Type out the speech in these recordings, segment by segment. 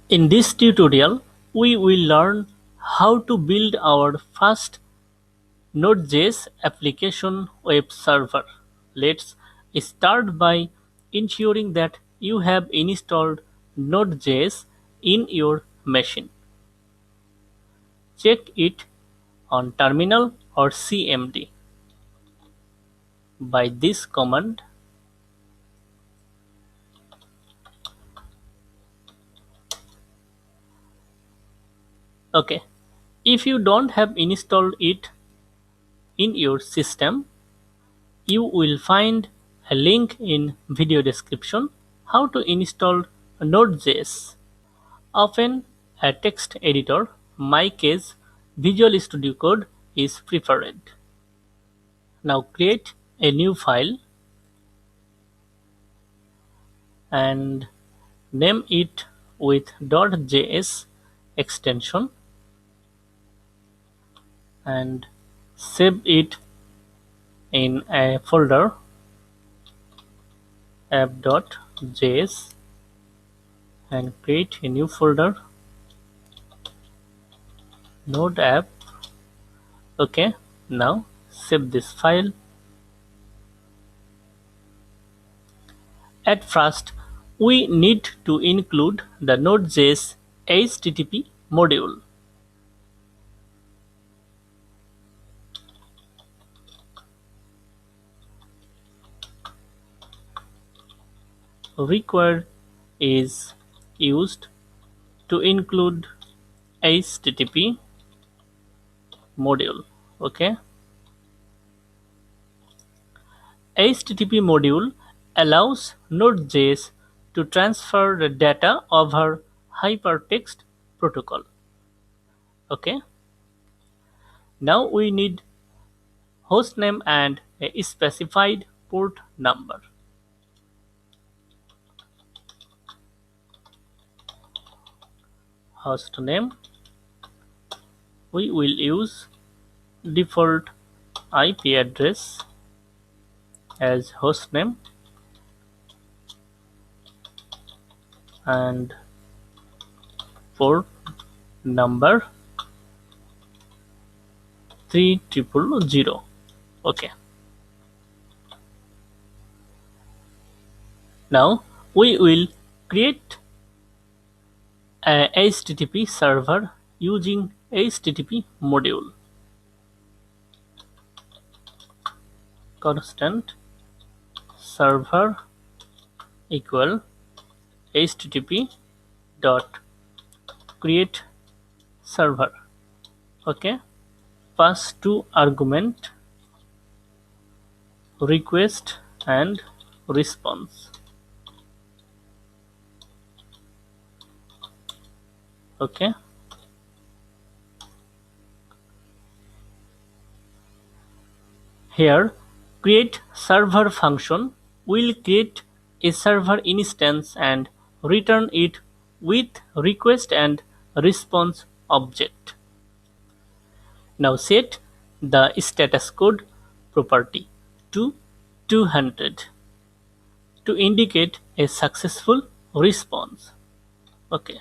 In this tutorial, we will learn how to build our first Node.js application web server. Let's start by ensuring that you have installed Node.js in your machine. Check it on terminal or CMD by this command. Okay, if you don't have installed it in your system, you will find a link in video description how to install Node.js. Often a text editor, my case Visual Studio Code is preferred. Now create a new file and name it with .js extension and save it in a folder app.js and create a new folder node app. Okay, now save this file. At first, we need to include the Node.js HTTP module. Required is used to include HTTP module. Okay, HTTP module allows Node.js to transfer the data over hypertext protocol. Okay, now we need hostname and a specified port number. Hostname, we will use default IP address as hostname and port number 3000. Okay, now we will create a HTTP server using HTTP module. Constant server equal HTTP dot create server. Okay, pass two argument request and response. Okay, here create server function will create a server instance and return it with request and response object. Now set the status code property to 200 to indicate a successful response. Okay,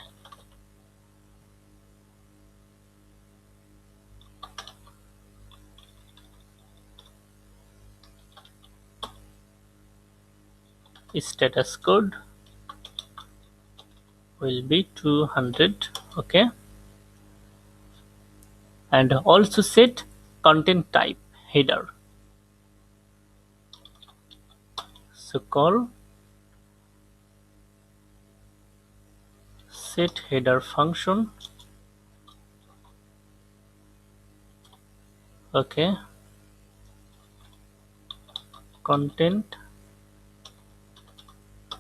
status code will be 200. Okay, and also set content type header. So call set header function. Okay, content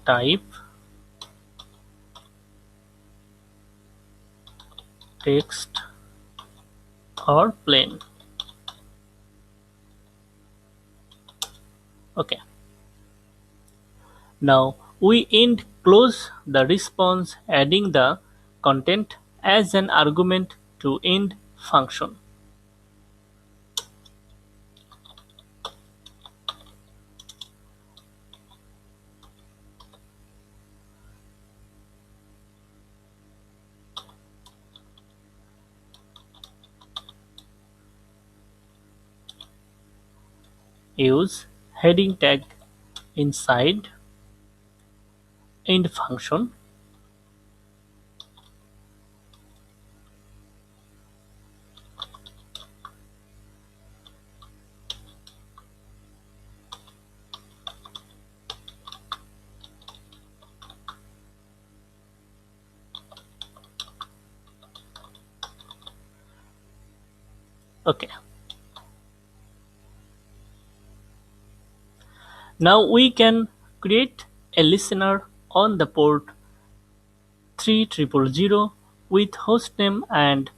type text or plain. Okay, now we end close the response adding the content as an argument to end function. use heading tag inside end function. Okay. Now we can create a listener on the port 3000 with hostname and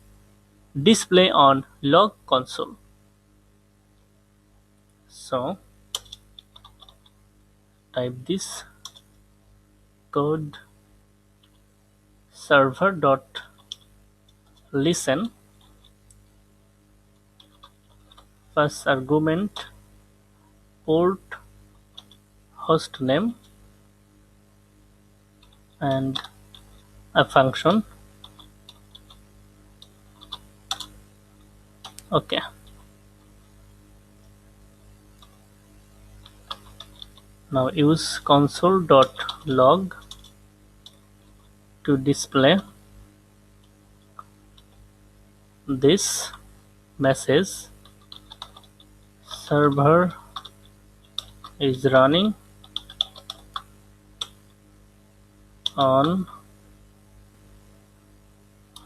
display on log console. So type this code server.listen, first argument port hostname and a function. Okay. Now use console.log to display this message: server is running on,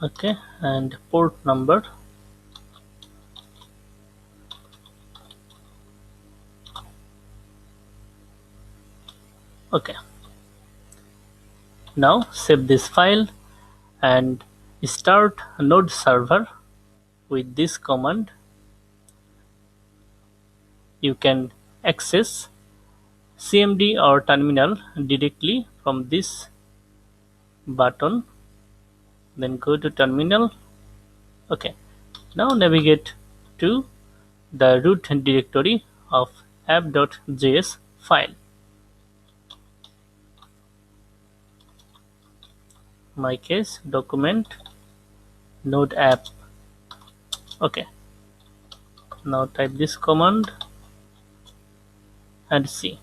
okay, and port number. Okay. Now save this file and start node server. With this command you can access cmd or terminal directly from this button. Then go to terminal. Okay. Now navigate to the root directory of app.js file. My case document node app. Okay. Now type this command and see.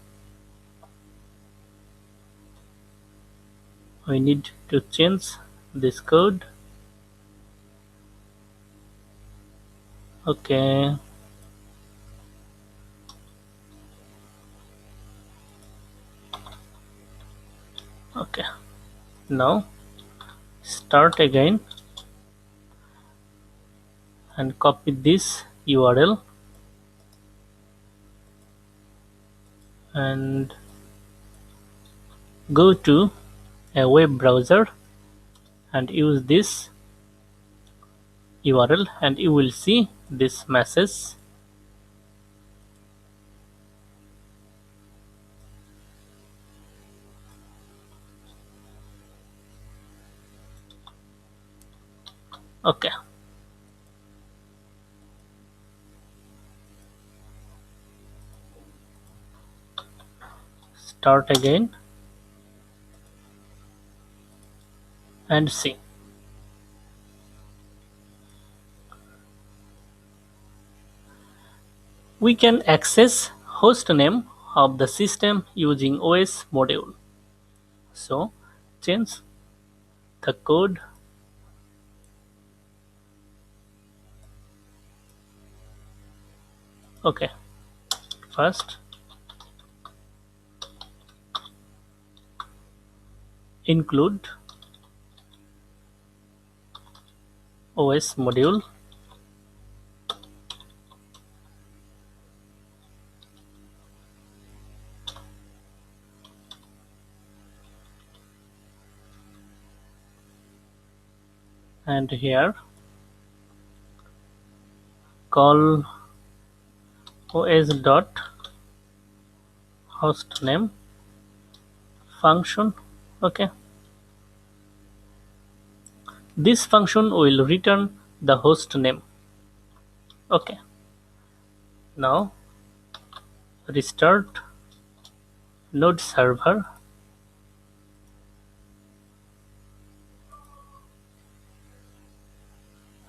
We need to change this code. Okay. Okay. Now start again and copy this URL and go to a web browser and use this URL and you will see this message. Okay. Start again and see. We can access hostname of the system using OS module. So change the code. Okay. First include OS module and here call os dot hostname function. Okay. This function will return the host name. Okay. Now restart node server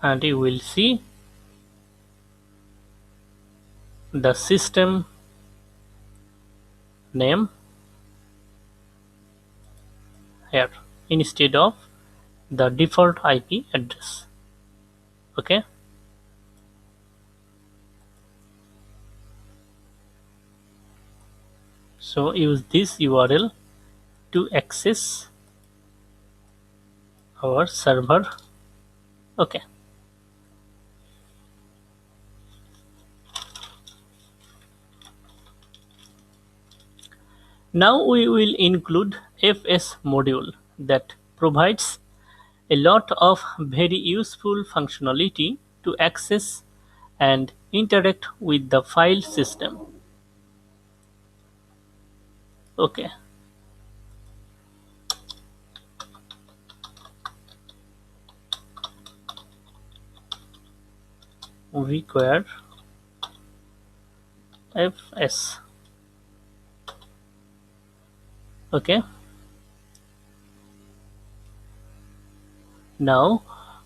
and you will see the system name here instead of the default IP address. Okay, so use this URL to access our server. Okay, now we will include FS module that provides a lot of very useful functionality to access and interact with the file system. Okay, require FS. Okay, now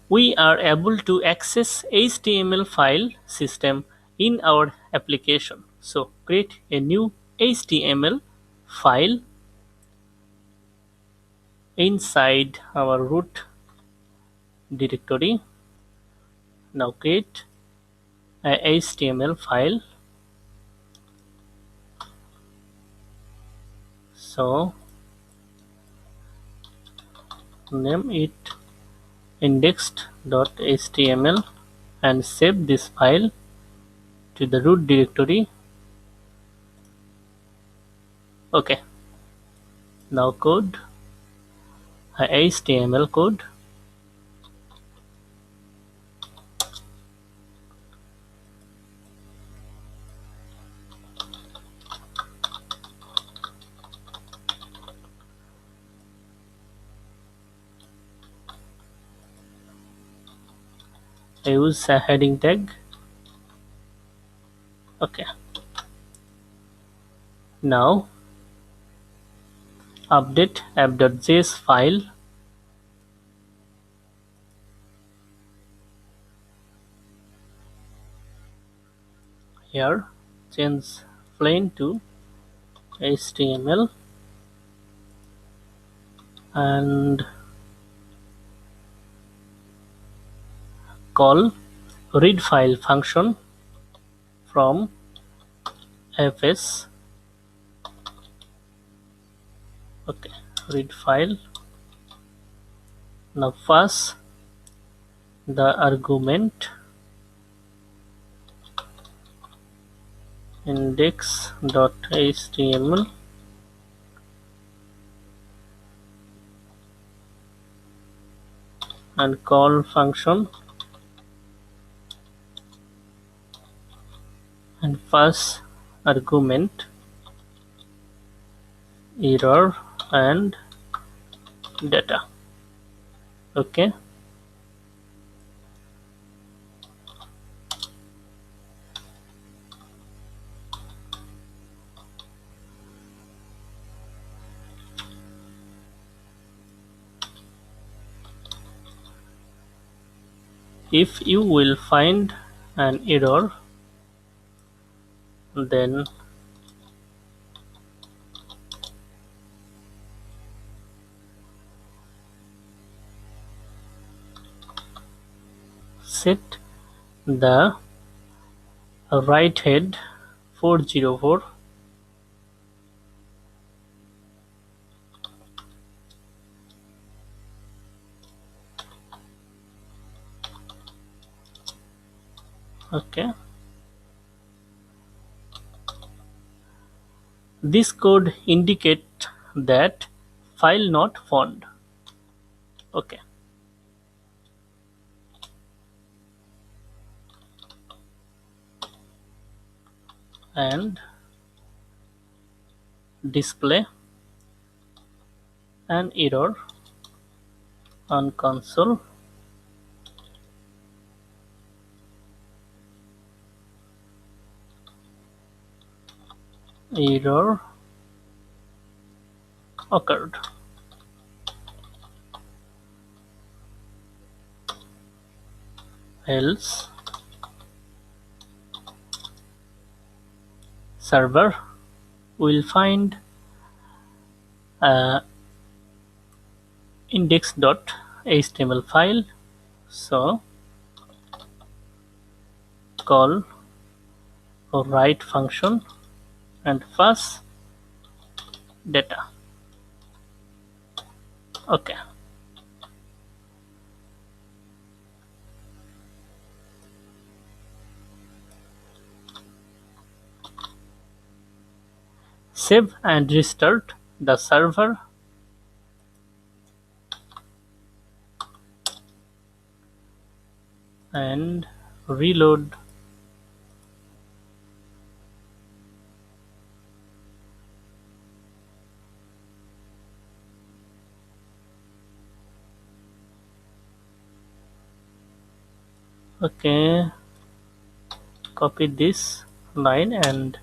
we are able to access HTML file system in our application. So create a new HTML file inside our root directory. Now create a HTML file. So name it indexed.html and save this file to the root directory. Okay, now code HTML code. I use a heading tag. Okay, now update app.js file. Here change plain to HTML and call read file function from fs. Okay, read file. Now pass the argument index.html and call function and pass argument error and data. Okay, if you will find an error, then set the write head 404. Okay, this code indicate that file not found. Okay, and display an error on console. Error occurred. Else server we'll find a index.html file. So call write function and pass data. Okay. Save and restart the server. And reload. Okay, copy this line and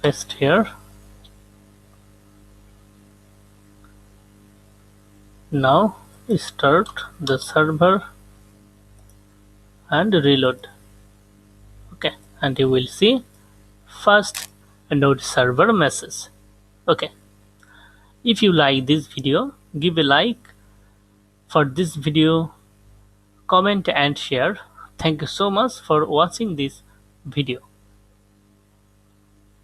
paste here. Now start the server and reload. Okay, and you will see first node server message. Okay, if you like this video, give a like for this video, comment and share. Thank you so much for watching this video.